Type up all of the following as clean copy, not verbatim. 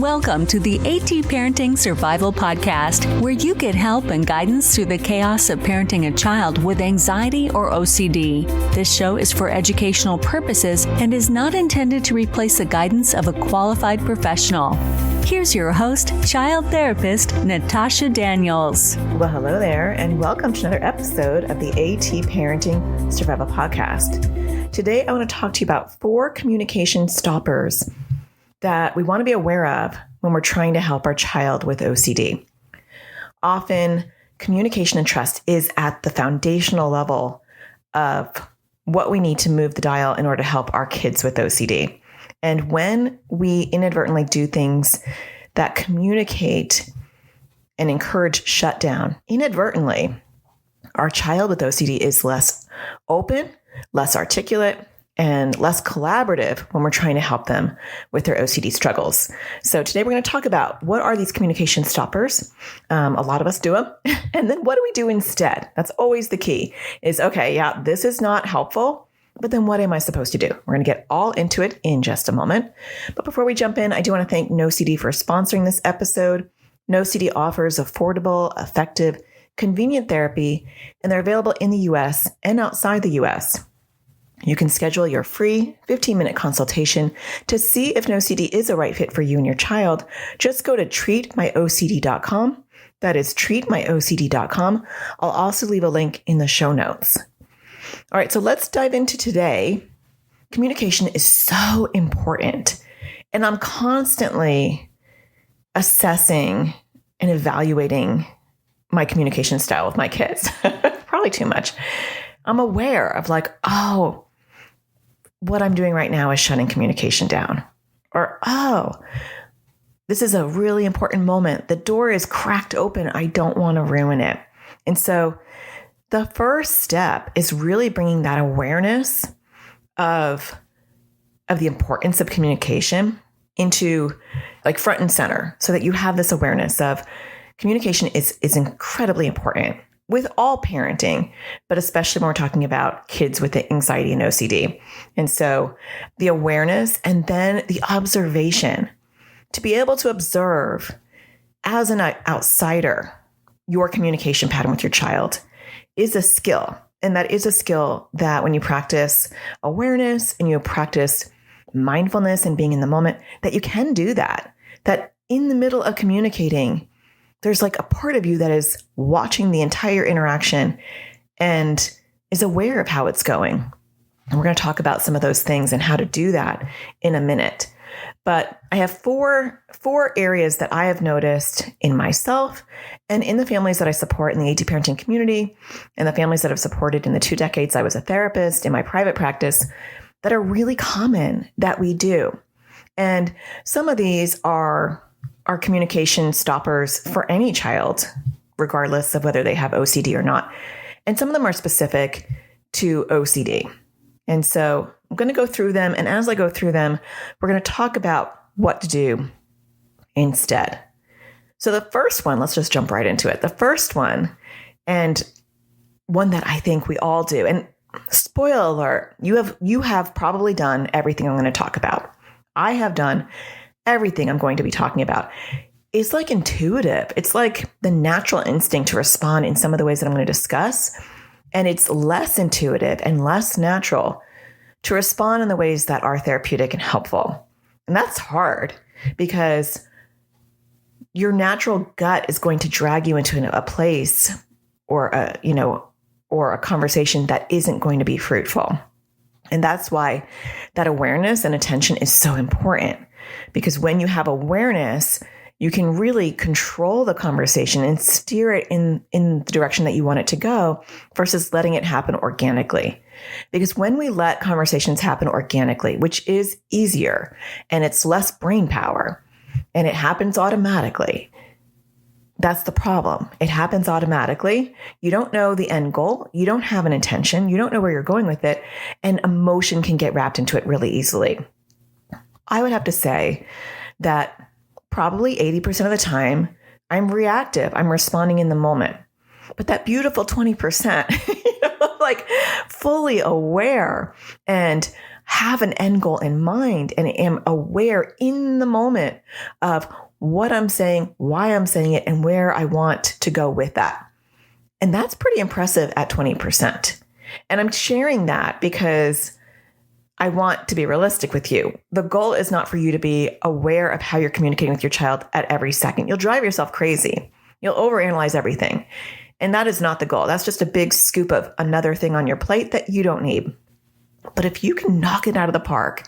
Welcome to the AT Parenting Survival Podcast, where you get help and guidance through the chaos of parenting a child with anxiety or OCD. This show is for educational purposes and is not intended to replace the guidance of a qualified professional. Here's your host, child therapist, Natasha Daniels. Well, hello there, and welcome to another episode of the AT Parenting Survival Podcast. Today, I want to talk to you about 4 communication stoppers that we want to be aware of when we're trying to help our child with OCD. Often, communication and trust is at the foundational level of what we need to move the dial in order to help our kids with OCD. And when we inadvertently do things that communicate and encourage shutdown, inadvertently, our child with OCD is less open, less articulate, and less collaborative when we're trying to help them with their OCD struggles. So today we're going to talk about what are these communication stoppers. A lot of us do them. And then what do we do instead? That's always the key is, okay, yeah, this is not helpful, but then what am I supposed to do? We're going to get all into it in just a moment. But before we jump in, I do want to thank NoCD for sponsoring this episode. NoCD offers affordable, effective, convenient therapy, and they're available in the US and outside the US. You can schedule your free 15-minute consultation to see if NoCD is a right fit for you and your child. Just go to treatmyocd.com. That is treatmyocd.com. I'll also leave a link in the show notes. All right, so let's dive into today. Communication is so important, and I'm constantly assessing and evaluating my communication style with my kids. Probably too much. I'm aware of what I'm doing right now is shutting communication down. Or, this is a really important moment. The door is cracked open. I don't want to ruin it. And so the first step is really bringing that awareness of the importance of communication into front and center so that you have this awareness of communication is incredibly important with all parenting, but especially when we're talking about kids with anxiety and OCD. And so the awareness and then the observation, to be able to observe as an outsider your communication pattern with your child is a skill. And that is a skill that when you practice awareness and you practice mindfulness and being in the moment, that you can do that in the middle of communicating, there's a part of you that is watching the entire interaction and is aware of how it's going. And we're going to talk about some of those things and how to do that in a minute. But I have four areas that I have noticed in myself and in the families that I support in the AT parenting community and the families that I've supported in the 2 decades I was a therapist in my private practice that are really common that we do. And some of these are communication stoppers for any child, regardless of whether they have OCD or not. And some of them are specific to OCD. And so I'm going to go through them. And as I go through them, we're going to talk about what to do instead. So the first one, let's just jump right into it. The first one, and one that I think we all do, and spoiler alert, you have probably done everything I'm going to talk about. I have done everything I'm going to be talking about. Is intuitive. It's the natural instinct to respond in some of the ways that I'm going to discuss. And it's less intuitive and less natural to respond in the ways that are therapeutic and helpful. And that's hard because your natural gut is going to drag you into a place or a conversation that isn't going to be fruitful. And that's why that awareness and attention is so important. Because when you have awareness, you can really control the conversation and steer it in the direction that you want it to go versus letting it happen organically. Because when we let conversations happen organically, which is easier and it's less brain power and it happens automatically, that's the problem. It happens automatically. You don't know the end goal. You don't have an intention. You don't know where you're going with it. And emotion can get wrapped into it really easily. I would have to say that probably 80% of the time, I'm reactive. I'm responding in the moment. But that beautiful 20%, fully aware and have an end goal in mind and am aware in the moment of what I'm saying, why I'm saying it, and where I want to go with that. And that's pretty impressive at 20%. And I'm sharing that because I want to be realistic with you. The goal is not for you to be aware of how you're communicating with your child at every second. You'll drive yourself crazy. You'll overanalyze everything. And that is not the goal. That's just a big scoop of another thing on your plate that you don't need. But if you can knock it out of the park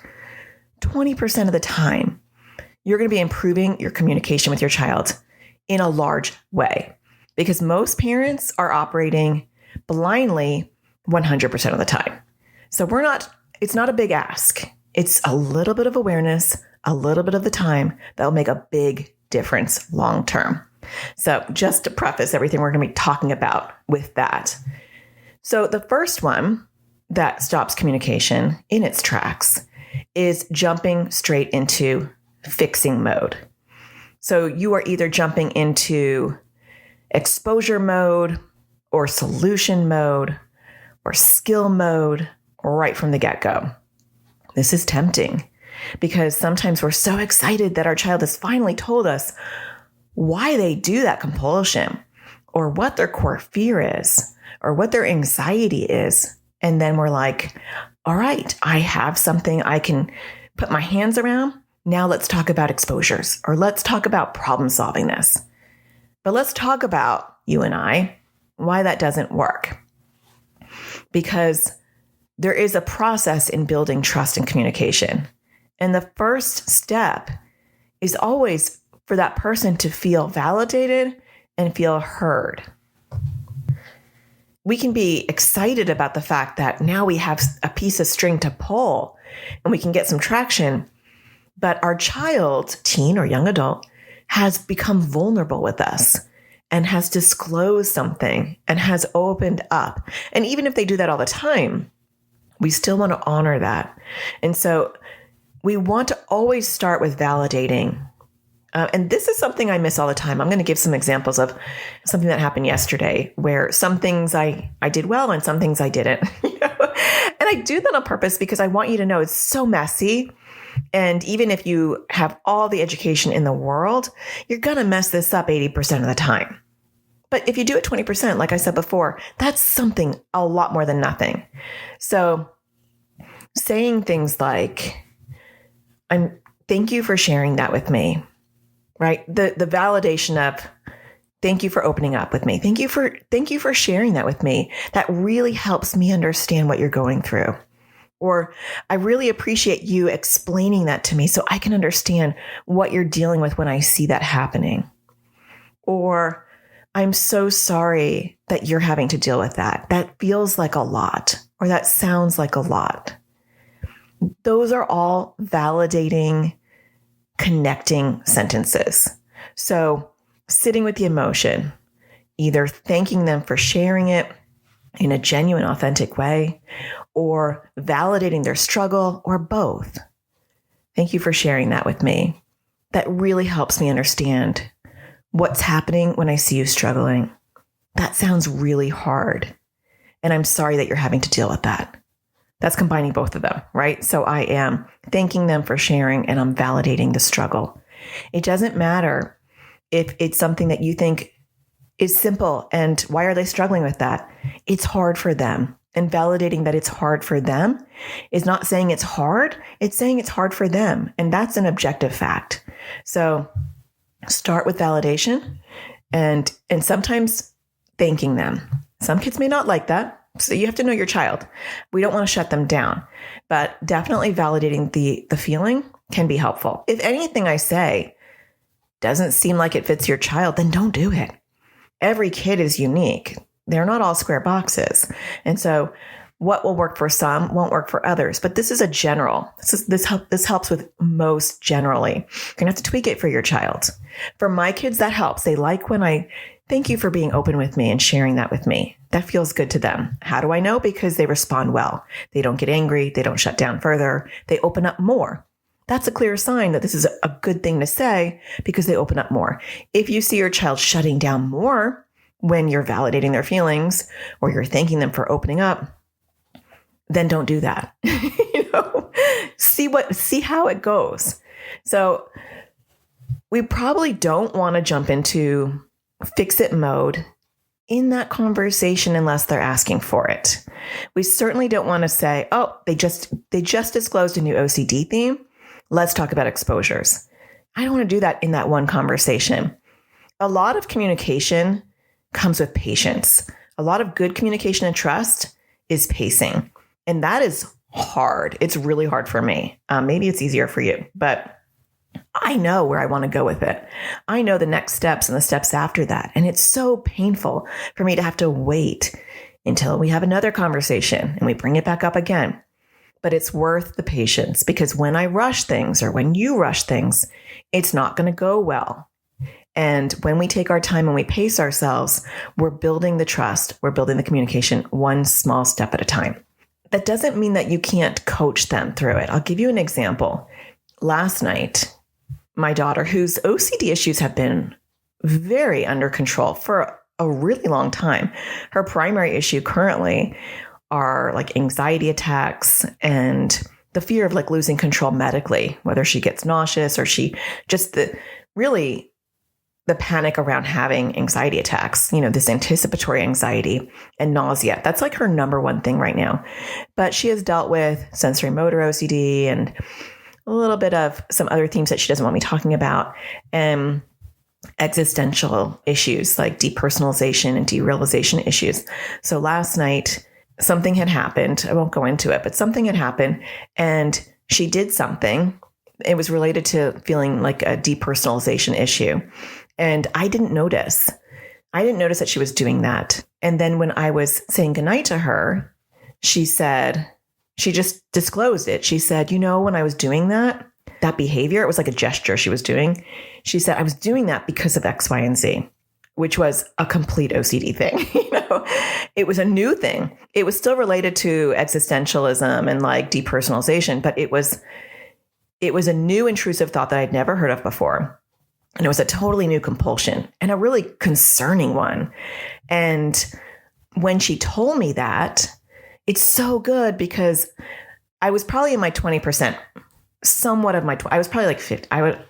20% of the time, you're going to be improving your communication with your child in a large way. Because most parents are operating blindly 100% of the time. So it's not a big ask. It's a little bit of awareness, a little bit of the time that will make a big difference long term. So just to preface everything we're going to be talking about with that. So the first one that stops communication in its tracks is jumping straight into fixing mode. So you are either jumping into exposure mode or solution mode or skill mode right from the get-go. This is tempting because sometimes we're so excited that our child has finally told us why they do that compulsion or what their core fear is or what their anxiety is. And then we're like, all right, I have something I can put my hands around. Now let's talk about exposures or let's talk about problem solving this. But let's talk about, you and I, why that doesn't work. Because there is a process in building trust and communication. And the first step is always for that person to feel validated and feel heard. We can be excited about the fact that now we have a piece of string to pull and we can get some traction. But our child, teen or young adult, has become vulnerable with us and has disclosed something and has opened up. And even if they do that all the time, we still want to honor that. And so we want to always start with validating. And this is something I miss all the time. I'm going to give some examples of something that happened yesterday where some things I did well and some things I didn't. And I do that on purpose because I want you to know it's so messy. And even if you have all the education in the world, you're going to mess this up 80% of the time. But if you do it 20%, like I said before, that's something a lot more than nothing. So saying things like, thank you for sharing that with me, right? The validation of thank you for opening up with me. Thank you for sharing that with me. That really helps me understand what you're going through. Or I really appreciate you explaining that to me so I can understand what you're dealing with when I see that happening. Or I'm so sorry that you're having to deal with that. That feels like a lot, or that sounds like a lot. Those are all validating, connecting sentences. So sitting with the emotion, either thanking them for sharing it in a genuine, authentic way, or validating their struggle, or both. Thank you for sharing that with me. That really helps me understand what's happening when I see you struggling. That sounds really hard. And I'm sorry that you're having to deal with that. That's combining both of them, right? So I am thanking them for sharing and I'm validating the struggle. It doesn't matter if it's something that you think is simple and why are they struggling with that? It's hard for them. And validating that it's hard for them is not saying it's hard. It's saying it's hard for them. And that's an objective fact. So start with validation and sometimes thanking them. Some kids may not like that. So you have to know your child. We don't want to shut them down, but definitely validating the feeling can be helpful. If anything I say doesn't seem like it fits your child, then don't do it. Every kid is unique. They're not all square boxes. And so what will work for some won't work for others. But this is a general. This helps with most generally. You're going to have to tweak it for your child. For my kids, that helps. They like when I thank you for being open with me and sharing that with me. That feels good to them. How do I know? Because they respond well. They don't get angry. They don't shut down further. They open up more. That's a clear sign that this is a good thing to say because they open up more. If you see your child shutting down more when you're validating their feelings or you're thanking them for opening up, then don't do that. See how it goes. So we probably don't want to jump into fix it mode in that conversation unless they're asking for it. We certainly don't want to say, oh, they just disclosed a new OCD theme. Let's talk about exposures. I don't want to do that in that one conversation. A lot of communication comes with patience. A lot of good communication and trust is pacing. And that is hard. It's really hard for me. Maybe it's easier for you, but I know where I want to go with it. I know the next steps and the steps after that. And it's so painful for me to have to wait until we have another conversation and we bring it back up again. But it's worth the patience, because when I rush things, or when you rush things, it's not going to go well. And when we take our time and we pace ourselves, we're building the trust, we're building the communication one small step at a time. That doesn't mean that you can't coach them through it. I'll give you an example. Last night, my daughter, whose OCD issues have been very under control for a really long time, her primary issue currently are like anxiety attacks and the fear of like losing control medically, whether she gets nauseous or she just the panic around having anxiety attacks, this anticipatory anxiety and nausea. That's like her number one thing right now. But she has dealt with sensory motor OCD and a little bit of some other themes that she doesn't want me talking about, and existential issues like depersonalization and derealization issues. So last night, something had happened. I won't go into it, but something had happened and she did something. It was related to feeling like a depersonalization issue. And I didn't notice. That she was doing that. And then when I was saying goodnight to her, she just disclosed it. She said, when I was doing that behavior, it was like a gesture she was doing. She said, I was doing that because of X, Y, and Z, which was a complete OCD thing. It was a new thing. It was still related to existentialism and like depersonalization, but it was a new intrusive thought that I'd never heard of before. And it was a totally new compulsion and a really concerning one. And when she told me that, it's so good because I was probably in my 20%, somewhat of I was probably like 50. I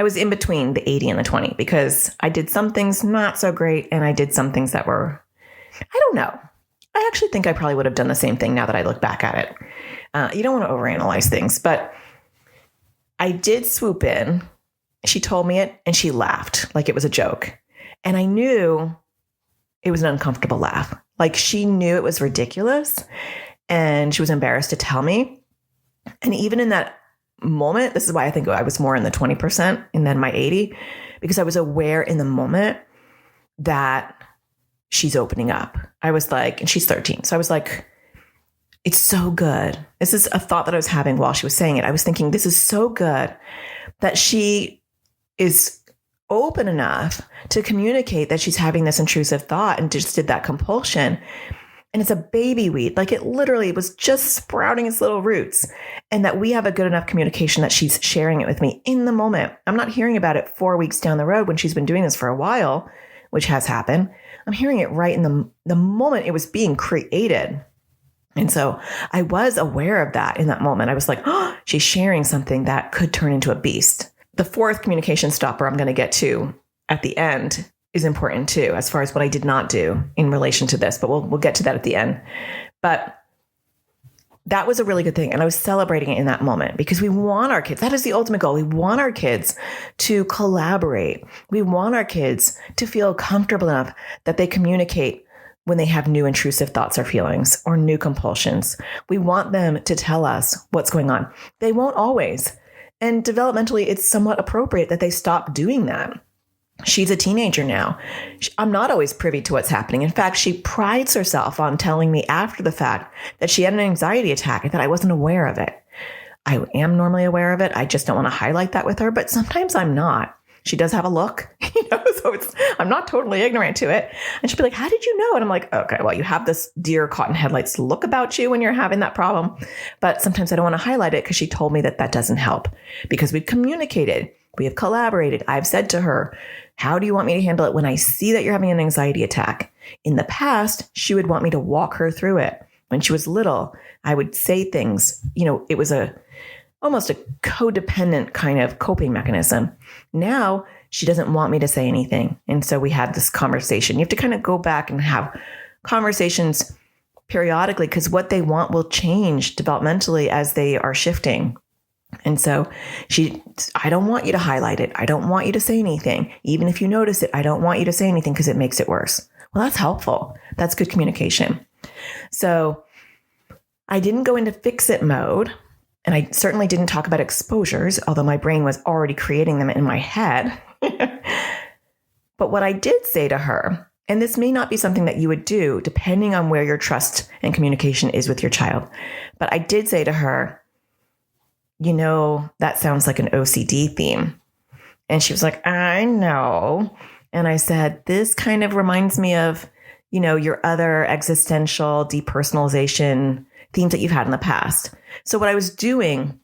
was in between the 80 and the 20 because I did some things not so great. And I did some things that were, I don't know. I actually think I probably would have done the same thing now that I look back at it. You don't want to overanalyze things, but I did swoop in. She told me it and she laughed like it was a joke. And I knew it was an uncomfortable laugh. Like she knew it was ridiculous and she was embarrassed to tell me. And even in that moment, this is why I think I was more in the 20% and then my 80, because I was aware in the moment that she's opening up. I was like, and she's 13. So I was like, it's so good. This is a thought that I was having while she was saying it. I was thinking, this is so good that she is open enough to communicate that she's having this intrusive thought and just did that compulsion. And it's a baby weed. Like it literally was just sprouting its little roots, and that we have a good enough communication that she's sharing it with me in the moment. I'm not hearing about it 4 weeks down the road when she's been doing this for a while, which has happened. I'm hearing it right in the moment it was being created. And so I was aware of that in that moment. I was like, oh, she's sharing something that could turn into a beast. The fourth communication stopper I'm going to get to at the end is important too, as far as what I did not do in relation to this, but we'll get to that at the end. But that was a really good thing. And I was celebrating it in that moment because we want our kids. That is the ultimate goal. We want our kids to collaborate. We want our kids to feel comfortable enough that they communicate when they have new intrusive thoughts or feelings or new compulsions. We want them to tell us what's going on. They won't always. And developmentally, it's somewhat appropriate that they stop doing that. She's a teenager now. I'm not always privy to what's happening. In fact, she prides herself on telling me after the fact that she had an anxiety attack and that I wasn't aware of it. I am normally aware of it. I just don't want to highlight that with her, but sometimes I'm not. She does have a look, so I'm not totally ignorant to it. And she'll be like, how did you know? And I'm like, okay, well, you have this deer caught in headlights look about you when you're having that problem. But sometimes I don't want to highlight it because she told me that doesn't help because we've communicated. We have collaborated. I've said to her, how do you want me to handle it when I see that you're having an anxiety attack? In the past, she would want me to walk her through it. When she was little, I would say things, it was almost a codependent kind of coping mechanism. Now she doesn't want me to say anything. And so we had this conversation. You have to kind of go back and have conversations periodically because what they want will change developmentally as they are shifting. And so I don't want you to highlight it. I don't want you to say anything. Even if you notice it, I don't want you to say anything because it makes it worse. Well, that's helpful. That's good communication. So I didn't go into fix it mode. And I certainly didn't talk about exposures, although my brain was already creating them in my head. But what I did say to her, and this may not be something that you would do depending on where your trust and communication is with your child, but I did say to her, that sounds like an OCD theme. And she was like, I know. And I said, this kind of reminds me of, your other existential depersonalization themes that you've had in the past. So what I was doing,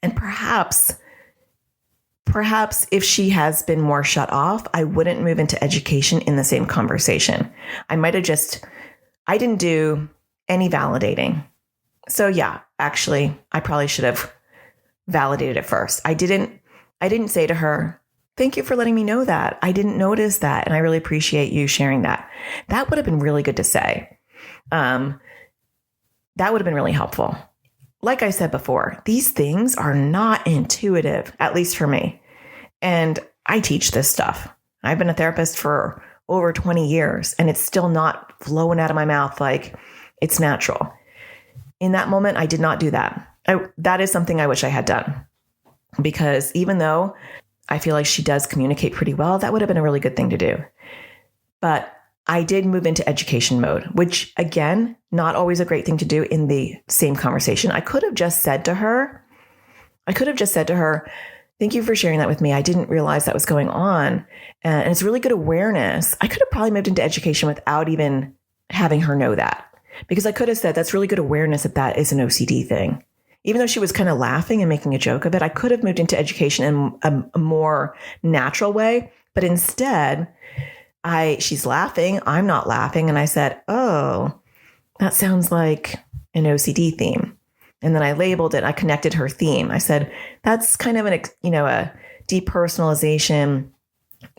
and perhaps if she has been more shut off, I wouldn't move into education in the same conversation. I didn't do any validating. So yeah, actually, I probably should have validated it first. I didn't say to her, thank you for letting me know that. I didn't notice that. And I really appreciate you sharing that. That would have been really good to say. That would have been really helpful. Like I said before, these things are not intuitive, at least for me. And I teach this stuff. I've been a therapist for over 20 years, and it's still not flowing out of my mouth like it's natural. In that moment, I did not do that. That is something I wish I had done, because even though I feel like she does communicate pretty well, that would have been a really good thing to do. But I did move into education mode, which again, not always a great thing to do in the same conversation. I could have just said to her, thank you for sharing that with me. I didn't realize that was going on. And it's really good awareness. I could have probably moved into education without even having her know that, because I could have said, that's really good awareness that is an OCD thing. Even though she was kind of laughing and making a joke of it, I could have moved into education in a more natural way. But instead, she's laughing. I'm not laughing. And I said, oh, that sounds like an OCD theme. And then I labeled it. I connected her theme. I said, that's kind of a depersonalization,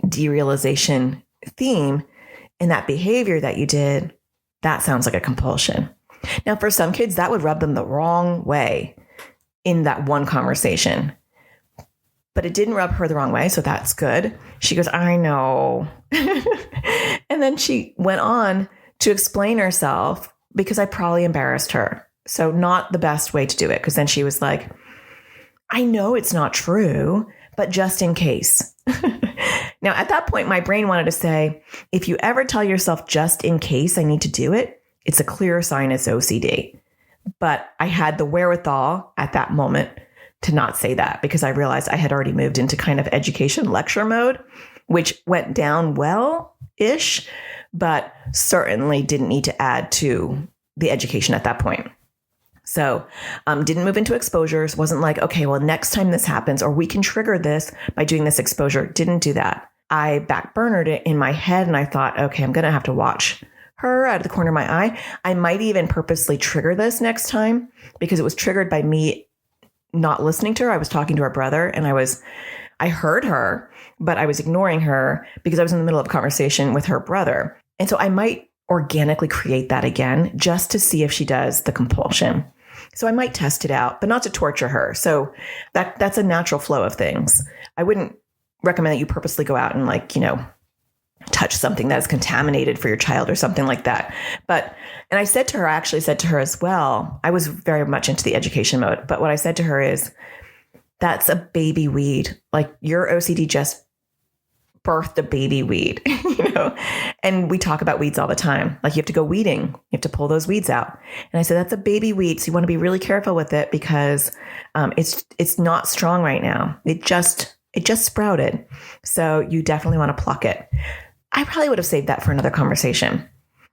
derealization theme. And that behavior that you did, that sounds like a compulsion. Now, for some kids, that would rub them the wrong way in that one conversation. But it didn't rub her the wrong way, so that's good. She goes, I know. And then she went on to explain herself because I probably embarrassed her. So not the best way to do it, because then she was like, I know it's not true, but just in case. Now, at that point, my brain wanted to say, if you ever tell yourself just in case I need to do it, it's a clear sign it's OCD. But I had the wherewithal at that moment to not say that, because I realized I had already moved into kind of education lecture mode, which went down well-ish, but certainly didn't need to add to the education at that point. So didn't move into exposures, wasn't like, okay, well, next time this happens, or we can trigger this by doing this exposure. Didn't do that. I backburnered it in my head, and I thought, okay, I'm going to have to watch her out of the corner of my eye. I might even purposely trigger this next time, because it was triggered by me not listening to her. I was talking to her brother, and I heard her, but I was ignoring her because I was in the middle of a conversation with her brother. And so I might organically create that again just to see if she does the compulsion. So I might test it out, but not to torture her. So that's a natural flow of things. I wouldn't recommend that you purposely go out and touch something that is contaminated for your child or something like that. And I actually said to her as well, I was very much into the education mode, but what I said to her is, that's a baby weed. Like, your OCD just birthed a baby weed, and we talk about weeds all the time. Like, you have to go weeding, you have to pull those weeds out. And I said, that's a baby weed. So you want to be really careful with it, because it's not strong right now. It just sprouted. So you definitely want to pluck it. I probably would have saved that for another conversation.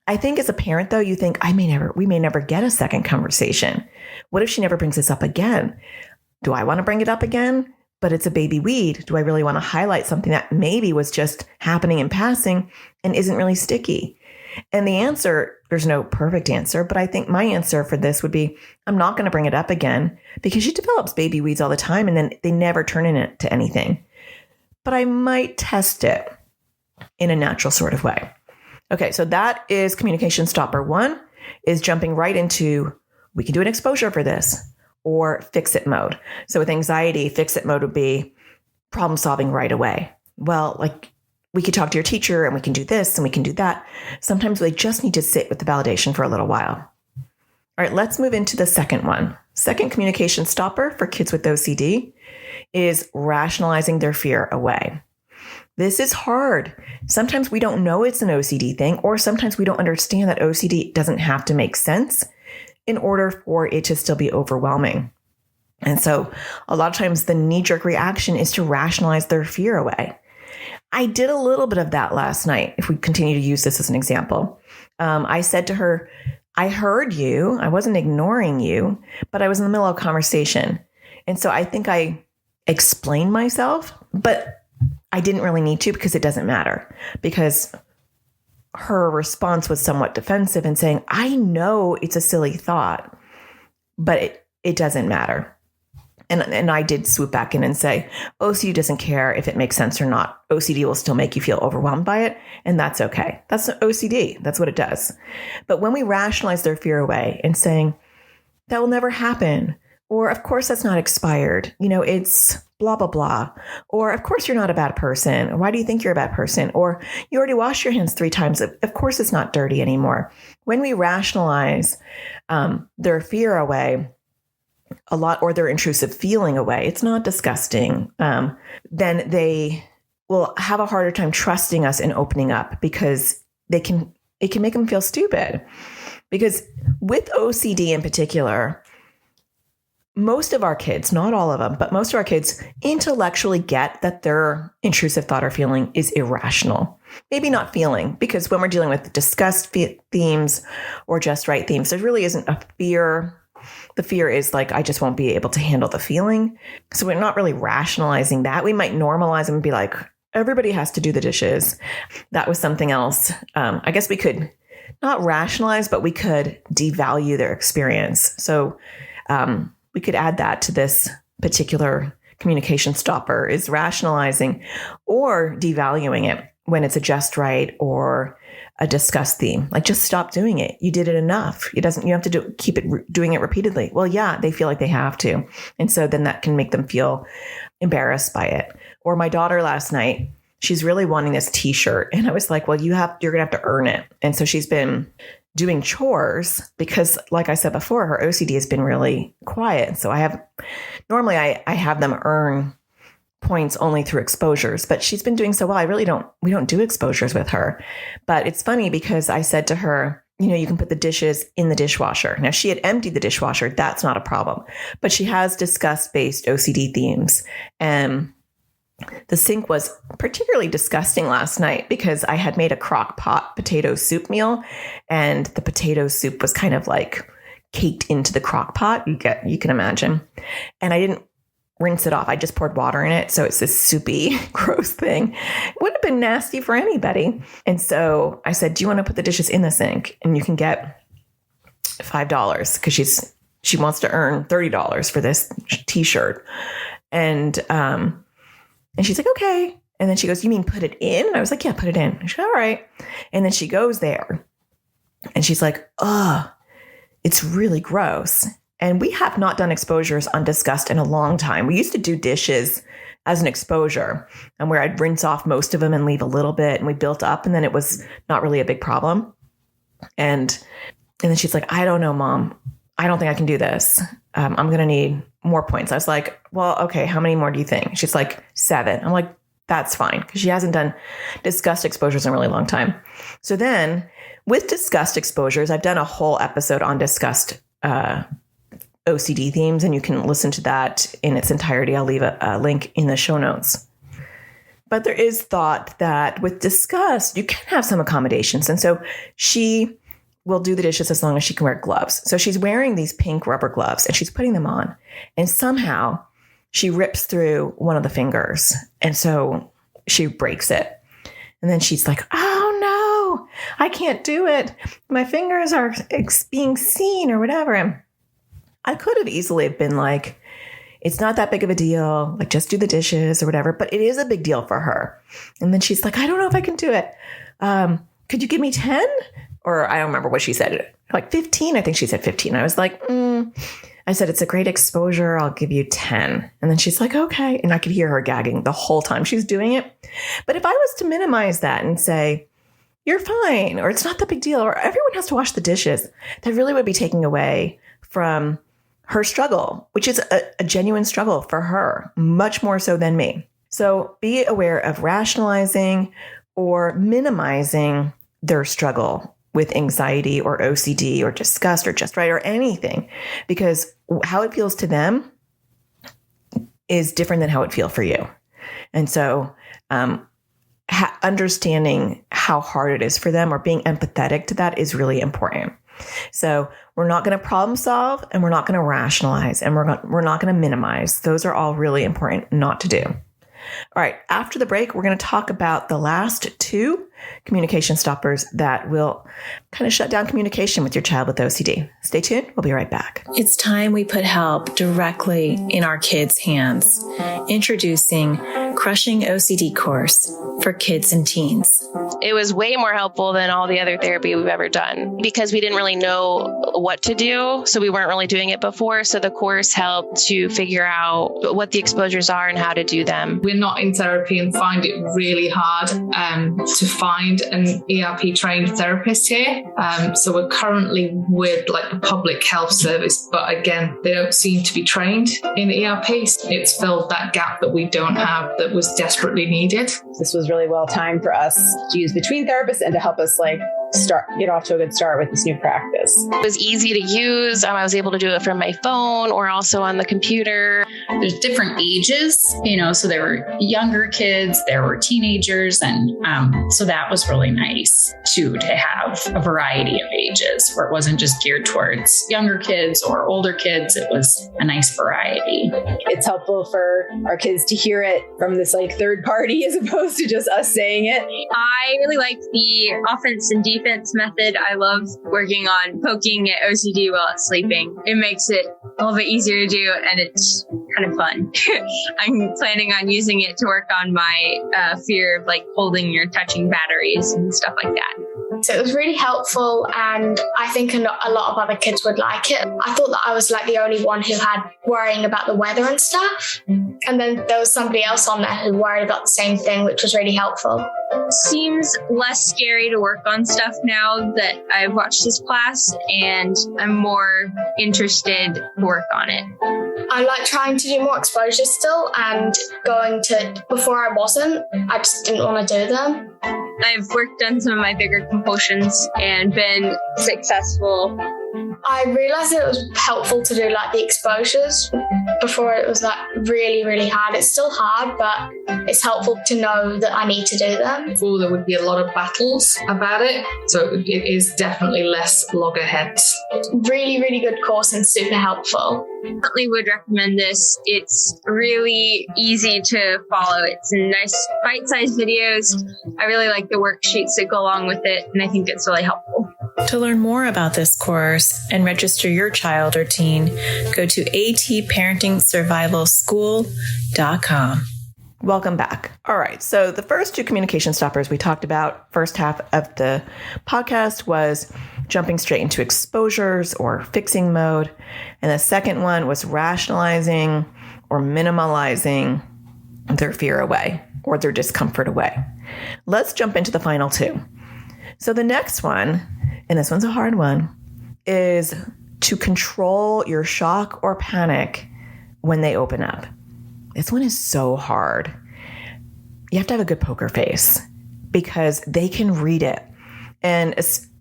I think as a parent, though, you think we may never get a second conversation. What if she never brings this up again? Do I want to bring it up again? But it's a baby weed. Do I really want to highlight something that maybe was just happening in passing and isn't really sticky? And the answer there's no perfect answer, but I think my answer for this would be, I'm not going to bring it up again because she develops baby weeds all the time and then they never turn into anything. But I might test it in a natural sort of way. Okay, so that is communication stopper 1, is jumping right into, we can do an exposure for this, or fix it mode. So with anxiety, fix it mode would be problem solving right away. Well, like, we could talk to your teacher and we can do this and we can do that. Sometimes they just need to sit with the validation for a little while. All right, let's move into the second one. Second communication stopper for kids with OCD is rationalizing their fear away. This is hard. Sometimes we don't know it's an OCD thing, or sometimes we don't understand that OCD doesn't have to make sense in order for it to still be overwhelming. And so a lot of times the knee-jerk reaction is to rationalize their fear away. I did a little bit of that last night, if we continue to use this as an example. I said to her, I heard you. I wasn't ignoring you, but I was in the middle of a conversation. And so I think I explained myself, but I didn't really need to because it doesn't matter. Because her response was somewhat defensive and saying, I know it's a silly thought, but it doesn't matter. And I did swoop back in and say, OCD doesn't care if it makes sense or not. OCD will still make you feel overwhelmed by it. And that's okay. That's OCD. That's what it does. But when we rationalize their fear away and saying, that will never happen, or of course that's not expired, it's blah, blah, blah, or of course you're not a bad person. Why do you think you're a bad person? Or you already washed your hands 3 times. Of course it's not dirty anymore. When we rationalize their fear away a lot, or their intrusive feeling away, it's not disgusting, then they will have a harder time trusting us and opening up, because it can make them feel stupid. Because with OCD in particular, most of our kids, not all of them, but most of our kids intellectually get that their intrusive thought or feeling is irrational. Maybe not feeling, because when we're dealing with disgust themes or just right themes, there really isn't a fear. The fear is like, I just won't be able to handle the feeling. So we're not really rationalizing that. We might normalize them and be like, everybody has to do the dishes. That was something else. I guess we could not rationalize, but we could devalue their experience. So we could add that to this particular communication stopper, is rationalizing or devaluing it when it's a just right or a disgust theme. Like, just stop doing it. You did it enough. You have to keep doing it repeatedly. Well, yeah, they feel like they have to. And so then that can make them feel embarrassed by it. Or my daughter last night, she's really wanting this t-shirt. And I was like, well, you're going to have to earn it. And so she's been doing chores because, like I said before, her OCD has been really quiet. So I have them earn points only through exposures, but she's been doing so well. We don't do exposures with her. But it's funny because I said to her, you can put the dishes in the dishwasher. Now, she had emptied the dishwasher. That's not a problem. But she has disgust-based OCD themes. And the sink was particularly disgusting last night because I had made a crock pot potato soup meal, and the potato soup was kind of like caked into the crock pot. You can imagine. And I didn't rinse it off. I just poured water in it. So it's this soupy, gross thing. It would have been nasty for anybody. And so I said, do you want to put the dishes in the sink? And you can get $5 because she wants to earn $30 for this t-shirt. And she's like, okay. And then she goes, you mean put it in? And I was like, yeah, put it in. She's like, all right. And then she goes there and she's like, oh, it's really gross. And we have not done exposures on disgust in a long time. We used to do dishes as an exposure, and where I'd rinse off most of them and leave a little bit, and we built up, and then it was not really a big problem. And then she's like, I don't know, Mom. I don't think I can do this. I'm going to need more points. I was like, well, okay, how many more do you think? She's like, 7. I'm like, that's fine, because she hasn't done disgust exposures in a really long time. So then with disgust exposures, I've done a whole episode on disgust OCD themes, and you can listen to that in its entirety. I'll leave a link in the show notes. But there is thought that with disgust, you can have some accommodations. And so she will do the dishes as long as she can wear gloves. So she's wearing these pink rubber gloves and she's putting them on. And somehow she rips through one of the fingers. And so she breaks it. And then she's like, oh no, I can't do it. My fingers are being seen or whatever. And I could have easily been like, it's not that big of a deal. Like, just do the dishes or whatever. But it is a big deal for her. And then she's like, I don't know if I can do it. Could you give me 10? Or I don't remember what she said. Like 15. I think she said 15. I was like, I said, it's a great exposure. I'll give you 10. And then she's like, okay. And I could hear her gagging the whole time she's doing it. But if I was to minimize that and say, you're fine, or it's not that big deal, or everyone has to wash the dishes, that really would be taking away from her struggle, which is a genuine struggle for her, much more so than me. So be aware of rationalizing or minimizing their struggle with anxiety or OCD or disgust or just right or anything, because how it feels to them is different than how it feels for you. And so understanding how hard it is for them or being empathetic to that is really important. So we're not going to problem solve, and we're not going to rationalize, and we're not going to minimize. Those are all really important not to do. All right. After the break, we're going to talk about the last 2 communication stoppers that will kind of shut down communication with your child with OCD. Stay tuned. We'll be right back. It's time we put help directly in our kids' hands. Introducing Crushing OCD course for kids and teens. It was way more helpful than all the other therapy we've ever done because we didn't really know what to do. So we weren't really doing it before. So the course helped to figure out what the exposures are and how to do them. We're not in therapy and find it really hard to find an ERP trained therapist here. So we're currently with like the public health service, but again, they don't seem to be trained in ERP. It's filled that gap that we don't have that was desperately needed. This was really well timed for us to use between therapists and to help us get off to a good start with this new practice. It was easy to use. I was able to do it from my phone or also on the computer. There's different ages, so there were younger kids, there were teenagers. And so that was really nice to have a variety of ages where it wasn't just geared towards younger kids or older kids. It was a nice variety. It's helpful for our kids to hear it from this third party as opposed to just us saying it. I really like the offense and defense method. I love working on poking at OCD while it's sleeping. It makes it a little bit easier to do, and it's kind of fun. I'm planning on using it to work on my fear of holding or touching batteries and stuff like that. So it was really helpful, and I think a lot of other kids would like it. I thought that I was the only one who had worrying about the weather and stuff. And then there was somebody else on there who worried about the same thing, which was really helpful. Seems less scary to work on stuff now that I've watched this class, and I'm more interested to work on it. I like trying to do more exposures still, and before I wasn't, I just didn't want to do them. I've worked on some of my bigger compulsions and been successful. I realized that it was helpful to do the exposures. Before it was really, really hard. It's still hard, but it's helpful to know that I need to do them. Before there would be a lot of battles about it. So it is definitely less loggerheads. Really, really good course and super helpful. Definitely would recommend this. It's really easy to follow. It's nice bite-sized videos. I really like the worksheets that go along with it, and I think it's really helpful. To learn more about this course and register your child or teen, go to atparentingsurvivalschool.com. Welcome back. All right. So the first 2 communication stoppers we talked about, first half of the podcast, was jumping straight into exposures or fixing mode. And the second one was rationalizing or minimalizing their fear away or their discomfort away. Let's jump into the final 2. So the next one, and this one's a hard one, is to control your shock or panic when they open up. This one is so hard. You have to have a good poker face because they can read it. And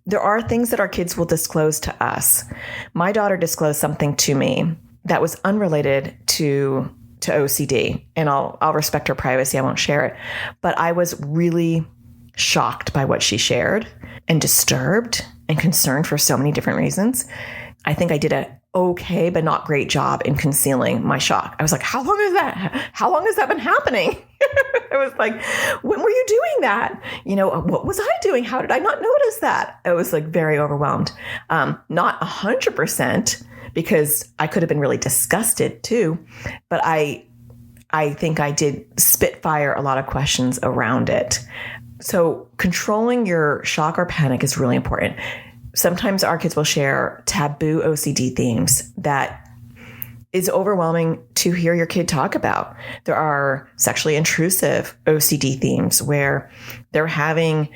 there are things that our kids will disclose to us. My daughter disclosed something to me that was unrelated to OCD, and I'll respect her privacy. I won't share it. But I was really shocked by what she shared and disturbed and concerned for so many different reasons. I think I did a okay, but not great job in concealing my shock. I was like, how long has that been happening? I was like, when were you doing that? What was I doing? How did I not notice that? I was like very overwhelmed. Not 100% because I could have been really disgusted too, but I think I did spitfire a lot of questions around it. So controlling your shock or panic is really important. Sometimes our kids will share taboo OCD themes that is overwhelming to hear your kid talk about. There are sexually intrusive OCD themes where they're having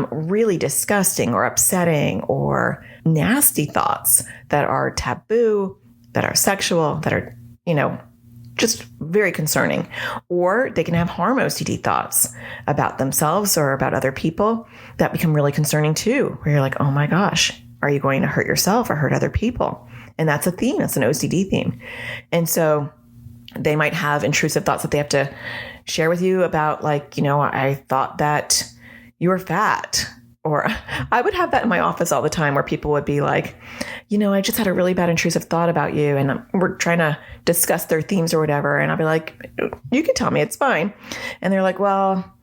really disgusting or upsetting or nasty thoughts that are taboo, that are sexual, that are, just very concerning. Or they can have harm OCD thoughts about themselves or about other people that become really concerning too, where you're like, oh my gosh, are you going to hurt yourself or hurt other people? And that's a theme. That's an OCD theme. And so they might have intrusive thoughts that they have to share with you about, like, I thought that you were fat. Or I would have that in my office all the time where people would be like, I just had a really bad intrusive thought about you. And we're trying to discuss their themes or whatever. And I'll be like, you can tell me, it's fine. And they're like, well,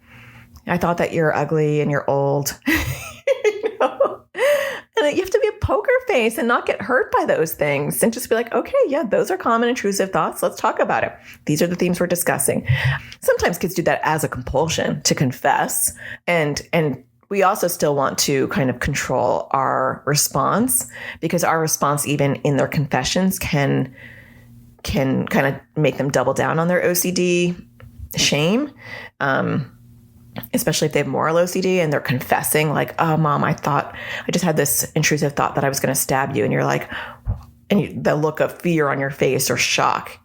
I thought that you're ugly and you're old. And you have to be a poker face and not get hurt by those things and just be like, okay, yeah, those are common intrusive thoughts. Let's talk about it. These are the themes we're discussing. Sometimes kids do that as a compulsion to confess. And we also still want to kind of control our response, because our response, even in their confessions, can kind of make them double down on their OCD shame. Especially if they have moral OCD and they're confessing like, oh, Mom, I just had this intrusive thought that I was going to stab you. And you're like, the look of fear on your face or shock,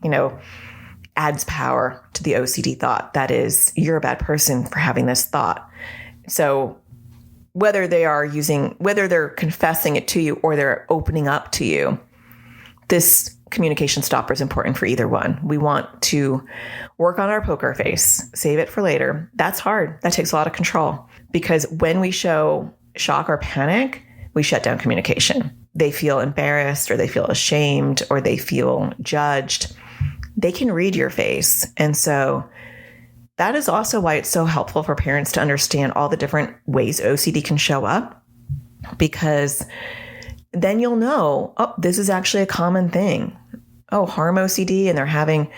adds power to the OCD thought. That is, you're a bad person for having this thought. So whether they're confessing it to you or they're opening up to you, this communication stopper is important for either one. We want to work on our poker face, save it for later. That's hard. That takes a lot of control, because when we show shock or panic, we shut down communication. They feel embarrassed, or they feel ashamed, or they feel judged. They can read your face. And so that is also why it's so helpful for parents to understand all the different ways OCD can show up, because then you'll know, oh, this is actually a common thing. Oh, harm OCD, and they're having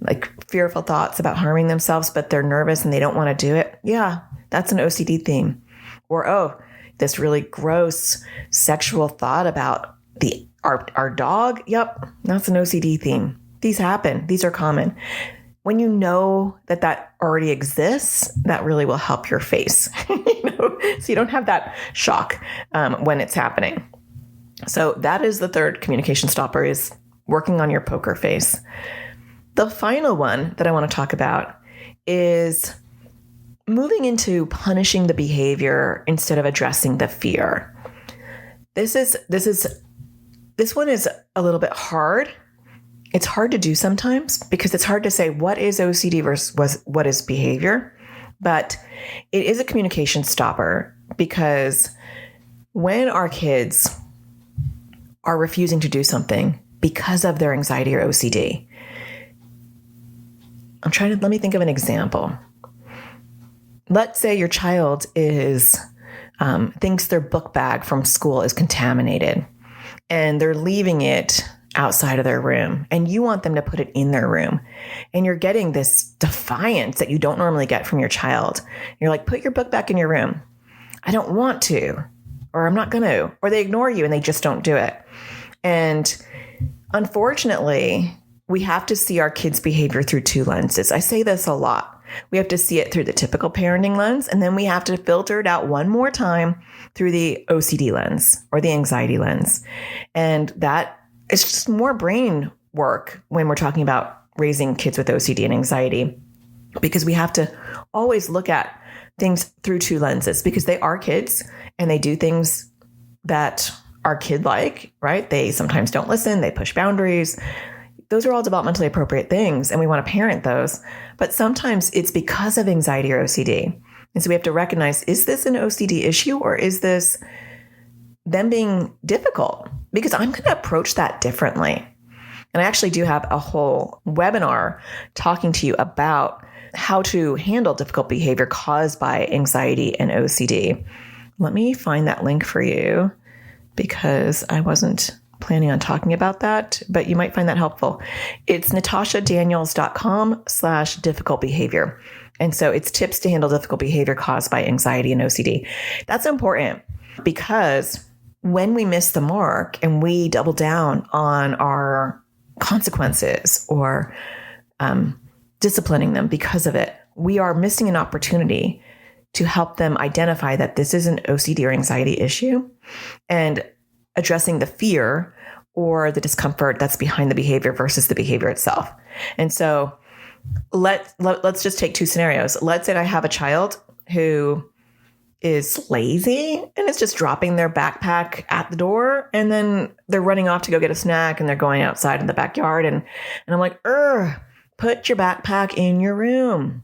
like fearful thoughts about harming themselves, but they're nervous and they don't want to do it. Yeah, that's an OCD theme. Or, oh, this really gross sexual thought about our dog. Yep, that's an OCD theme. These happen. These are common. When you know that already exists, that really will help your face, so you don't have that shock when it's happening. So that is the third communication stopper, is working on your poker face. The final one that I want to talk about is moving into punishing the behavior instead of addressing the fear. This one is a little bit hard. It's hard to do sometimes, because it's hard to say what is OCD versus what is behavior. But it is a communication stopper, because when our kids are refusing to do something because of their anxiety or OCD, let me think of an example. Let's say your child thinks their book bag from school is contaminated and they're leaving it outside of their room, and you want them to put it in their room, and you're getting this defiance that you don't normally get from your child. You're like, put your book back in your room. I don't want to, or I'm not going to, or they ignore you and they just don't do it. And unfortunately, we have to see our kids' behavior through two lenses. I say this a lot. We have to see it through the typical parenting lens, and then we have to filter it out one more time through the OCD lens or the anxiety lens. And that is just more brain work when we're talking about raising kids with OCD and anxiety, because we have to always look at things through two lenses, because they are kids and they do things that are kid-like, right? They sometimes don't listen. They push boundaries. Those are all developmentally appropriate things, and we want to parent those. But sometimes it's because of anxiety or OCD. And so we have to recognize, is this an OCD issue, or is this them being difficult, because I'm going to approach that differently. And I actually do have a whole webinar talking to you about how to handle difficult behavior caused by anxiety and OCD. Let me find that link for you because I wasn't planning on talking about that, but you might find that helpful. It's natashadaniels.com/difficult behavior. And so it's tips to handle difficult behavior caused by anxiety and OCD. That's important because when we miss the mark and we double down on our consequences or disciplining them because of it, we are missing an opportunity to help them identify that this is an OCD or anxiety issue and addressing the fear or the discomfort that's behind the behavior versus the behavior itself. And so let's just take two scenarios. Let's say I have a child who is lazy and is just dropping their backpack at the door, and then they're running off to go get a snack and they're going outside in the backyard. And I'm like, put your backpack in your room.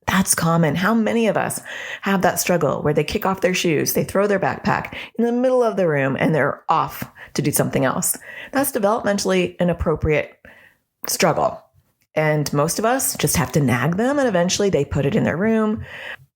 That's common. How many of us have that struggle where they kick off their shoes, they throw their backpack in the middle of the room, and they're off to do something else? That's developmentally an appropriate struggle. And most of us just have to nag them, and eventually they put it in their room.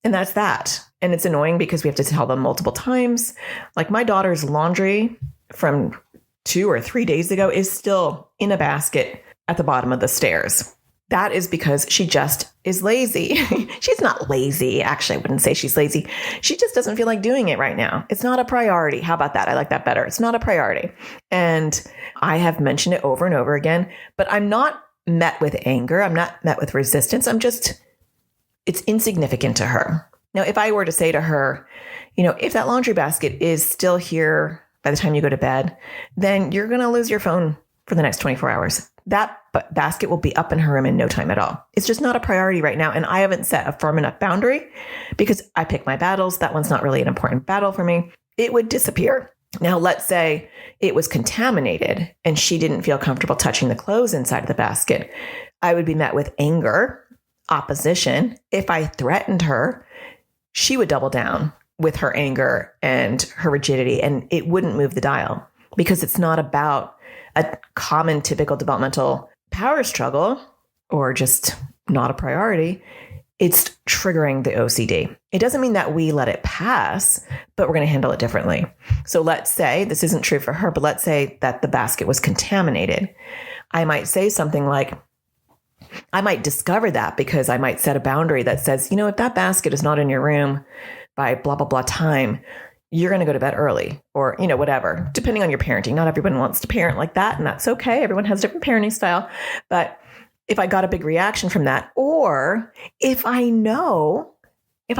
And that's that. And it's annoying because we have to tell them multiple times. Like my daughter's laundry from 2 or 3 days ago is still in a basket at the bottom of the stairs. That is because she just is lazy. She's not lazy. Actually, I wouldn't say she's lazy. She just doesn't feel like doing it right now. It's not a priority. How about that? I like that better. It's not a priority. And I have mentioned it over and over again, but I'm not met with anger. I'm not met with resistance. It's insignificant to her. Now, if I were to say to her, if that laundry basket is still here by the time you go to bed, then you're going to lose your phone for the next 24 hours. That basket will be up in her room in no time at all. It's just not a priority right now. And I haven't set a firm enough boundary because I pick my battles. That one's not really an important battle for me. It would disappear. Now, let's say it was contaminated and she didn't feel comfortable touching the clothes inside of the basket. I would be met with anger, opposition. If I threatened her, she would double down with her anger and her rigidity, and it wouldn't move the dial because it's not about a common typical developmental power struggle or just not a priority. It's triggering the OCD. It doesn't mean that we let it pass, but we're going to handle it differently. So let's say, this isn't true for her, but let's say that the basket was contaminated. I might say something like, I might discover that because I might set a boundary that says, if that basket is not in your room by blah, blah, blah time, you're going to go to bed early or, whatever, depending on your parenting. Not everyone wants to parent like that, and that's okay. Everyone has a different parenting style. But if I got a big reaction from that, or if I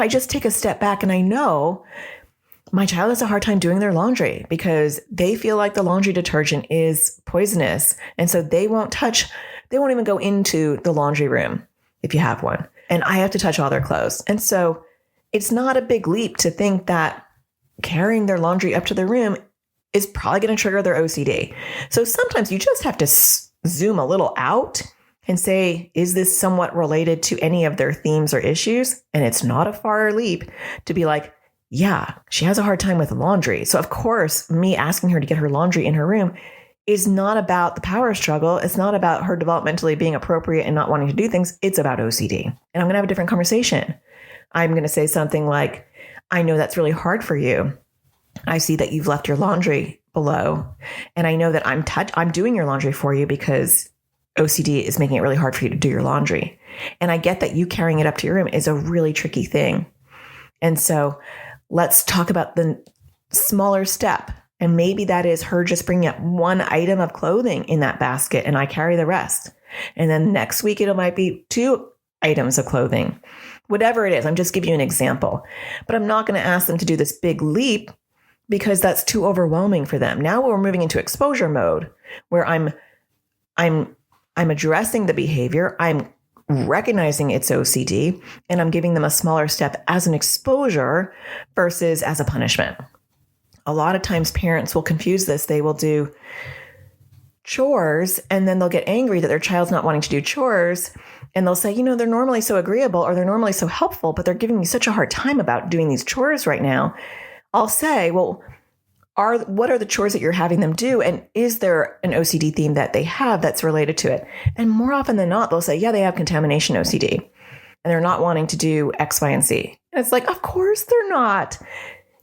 just take a step back and I know my child has a hard time doing their laundry because they feel like the laundry detergent is poisonous. And so they won't even go into the laundry room if you have one. And I have to touch all their clothes. And so it's not a big leap to think that carrying their laundry up to their room is probably going to trigger their OCD. So sometimes you just have to zoom a little out and say, is this somewhat related to any of their themes or issues? And it's not a far leap to be like, yeah, she has a hard time with laundry. So of course, me asking her to get her laundry in her room is not about the power struggle. It's not about her developmentally being appropriate and not wanting to do things. It's about OCD. And I'm going to have a different conversation. I'm going to say something like, I know that's really hard for you. I see that you've left your laundry below. And I know that I'm doing your laundry for you because OCD is making it really hard for you to do your laundry. And I get that you carrying it up to your room is a really tricky thing. And so let's talk about the smaller step. And maybe that is her just bringing up one item of clothing in that basket and I carry the rest. And then next week, it might be 2 items of clothing. Whatever it is, I'm just giving you an example. But I'm not going to ask them to do this big leap because that's too overwhelming for them. Now we're moving into exposure mode where I'm addressing the behavior, I'm recognizing it's OCD, and I'm giving them a smaller step as an exposure versus as a punishment. A lot of times parents will confuse this. They will do chores and then they'll get angry that their child's not wanting to do chores. And they'll say, they're normally so agreeable or they're normally so helpful, but they're giving me such a hard time about doing these chores right now. I'll say, well, what are the chores that you're having them do? And is there an OCD theme that they have that's related to it? And more often than not, they'll say, yeah, they have contamination OCD and they're not wanting to do X, Y, and Z. And it's like, of course they're not.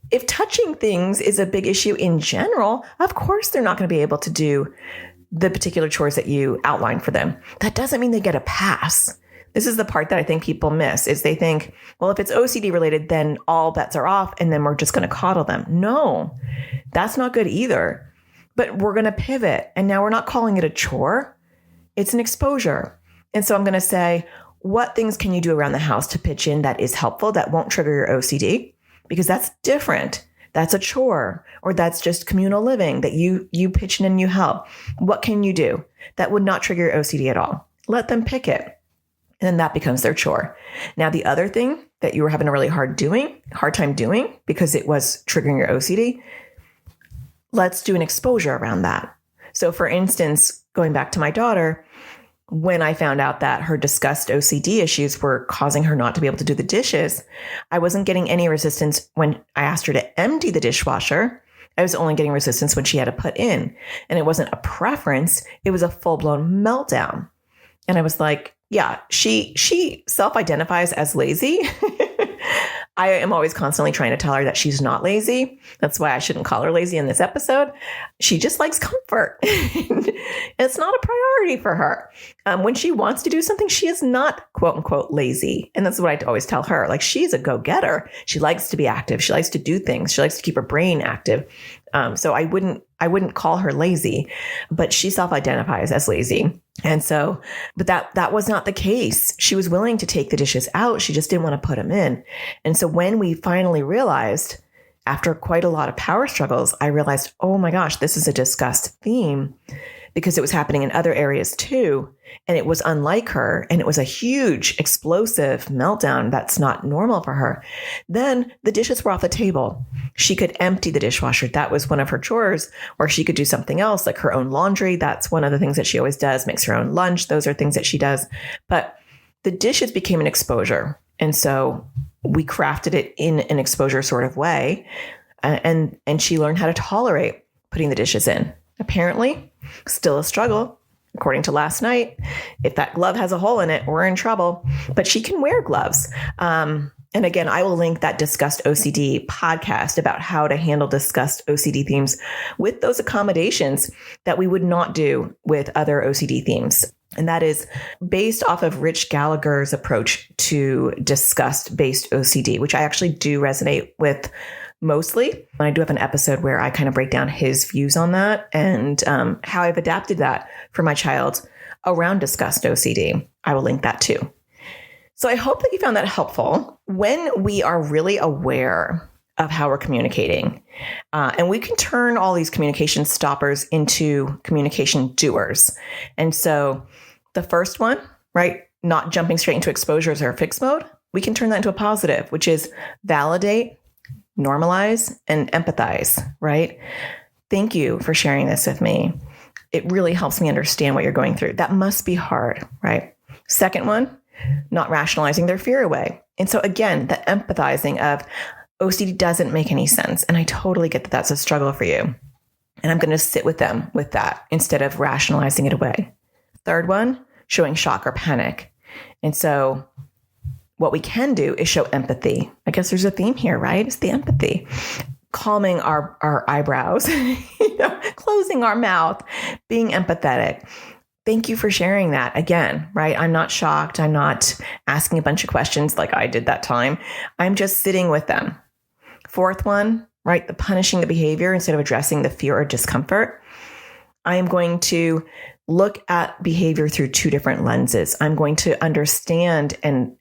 If touching things is a big issue in general, of course they're not going to be able to do the particular chores that you outlined for them. That doesn't mean they get a pass. This is the part that I think people miss is they think, well, if it's OCD related, then all bets are off and then we're just going to coddle them. No, that's not good either. But we're going to pivot. And now we're not calling it a chore. It's an exposure. And so I'm going to say, what things can you do around the house to pitch in that is helpful, that won't trigger your OCD? Because that's different. That's a chore, or that's just communal living that you pitch in and you help. What can you do that would not trigger your OCD at all? Let them pick it. And then that becomes their chore. Now, the other thing that you were having a really hard time doing because it was triggering your OCD, let's do an exposure around that. So for instance, going back to my daughter, when I found out that her disgust OCD issues were causing her not to be able to do the dishes, I wasn't getting any resistance when I asked her to empty the dishwasher. I was only getting resistance when she had to put in. And it wasn't a preference. It was a full-blown meltdown. And I was like, yeah, she self-identifies as lazy. I am always constantly trying to tell her that she's not lazy. That's why I shouldn't call her lazy in this episode. She just likes comfort. It's not a priority for her. When she wants to do something, she is not quote unquote lazy. And that's what I always tell her. Like, she's a go-getter. She likes to be active. She likes to do things. She likes to keep her brain active. So I wouldn't call her lazy, but she self-identifies as lazy. And so, but that was not the case. She was willing to take the dishes out. She just didn't want to put them in. And so when we finally realized, after quite a lot of power struggles, I realized, oh my gosh, this is a disgust theme, because it was happening in other areas too. And it was unlike her. And it was a huge explosive meltdown that's not normal for her. Then the dishes were off the table. She could empty the dishwasher. That was one of her chores. Or she could do something else, like her own laundry. That's one of the things that she always does, makes her own lunch. Those are things that she does. But the dishes became an exposure. And so we crafted it in an exposure sort of way. And she learned how to tolerate putting the dishes in. Apparently, still a struggle. According to last night, if that glove has a hole in it, we're in trouble. But she can wear gloves. And again, I will link that Disgust OCD podcast about how to handle disgust OCD themes with those accommodations that we would not do with other OCD themes. And that is based off of Rich Gallagher's approach to disgust-based OCD, which I actually do resonate with mostly. And I do have an episode where I kind of break down his views on that and how I've adapted that for my child around disgust OCD. I will link that too. So I hope that you found that helpful. When we are really aware of how we're communicating, and we can turn all these communication stoppers into communication doers. And so the first one, right, not jumping straight into exposures or fix mode, we can turn that into a positive, which is validate, normalize, and empathize, right? Thank you for sharing this with me. It really helps me understand what you're going through. That must be hard, right? Second one, not rationalizing their fear away. And so again, the empathizing of OCD doesn't make any sense. And I totally get that that's a struggle for you. And I'm going to sit with them with that instead of rationalizing it away. Third one, showing shock or panic. And so what we can do is show empathy. I guess there's a theme here, right? It's the empathy. Calming our eyebrows, closing our mouth, being empathetic. Thank you for sharing that again, right? I'm not shocked. I'm not asking a bunch of questions like I did that time. I'm just sitting with them. Fourth one, right? The punishing the behavior instead of addressing the fear or discomfort. I am going to look at behavior through two different lenses. I'm going to understand and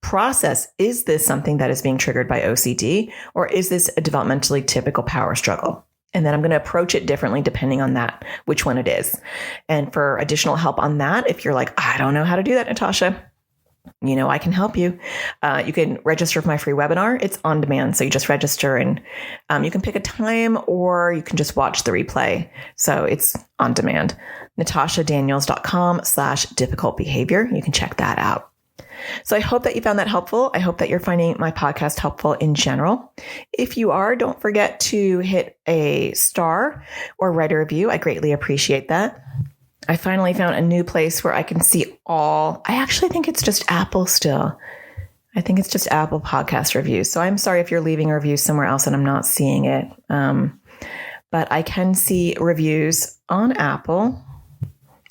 process, is this something that is being triggered by OCD, or is this a developmentally typical power struggle? And then I'm going to approach it differently depending on that, which one it is. And for additional help on that, if you're like, I don't know how to do that, Natasha, I can help you. You can register for my free webinar. It's on demand. So you just register and you can pick a time or you can just watch the replay. So it's on demand. NatashaDaniels.com/difficult behavior. You can check that out. So I hope that you found that helpful. I hope that you're finding my podcast helpful in general. If you are, don't forget to hit a star or write a review. I greatly appreciate that. I finally found a new place where I can see I actually think it's just Apple still. I think it's just Apple podcast reviews. So I'm sorry if you're leaving a review somewhere else and I'm not seeing it. But I can see reviews on Apple.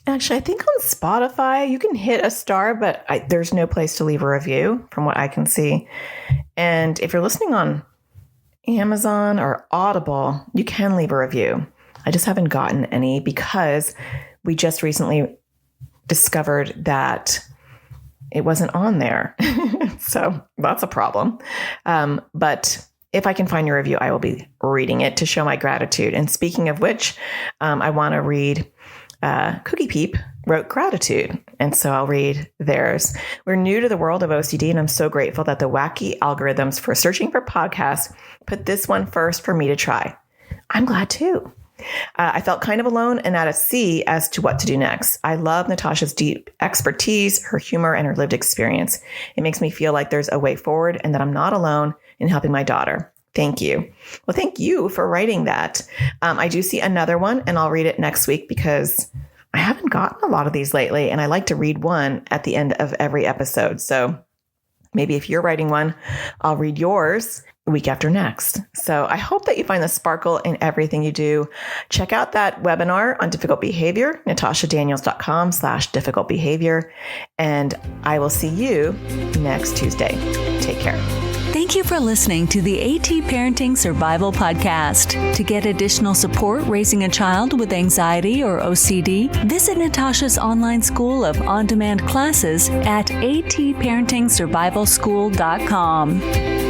Actually, I think on Spotify, you can hit a star, but there's no place to leave a review from what I can see. And if you're listening on Amazon or Audible, you can leave a review. I just haven't gotten any because we just recently discovered that it wasn't on there. So that's a problem. But if I can find your review, I will be reading it to show my gratitude. And speaking of which, I want to read Cookie Peep wrote gratitude. And so I'll read theirs. We're new to the world of OCD, and I'm so grateful that the wacky algorithms for searching for podcasts put this one first for me to try. I'm glad too. I felt kind of alone and at a sea as to what to do next. I love Natasha's deep expertise, her humor, and her lived experience. It makes me feel like there's a way forward and that I'm not alone in helping my daughter. Thank you. Well, thank you for writing that. I do see another one, and I'll read it next week because I haven't gotten a lot of these lately, and I like to read one at the end of every episode. So maybe if you're writing one, I'll read yours week after next. So I hope that you find the sparkle in everything you do. Check out that webinar on difficult behavior, natashadaniels.com/difficult behavior. And I will see you next Tuesday. Take care. Thank you for listening to the AT Parenting Survival Podcast. To get additional support raising a child with anxiety or OCD, visit Natasha's online school of on-demand classes at atparentingsurvivalschool.com.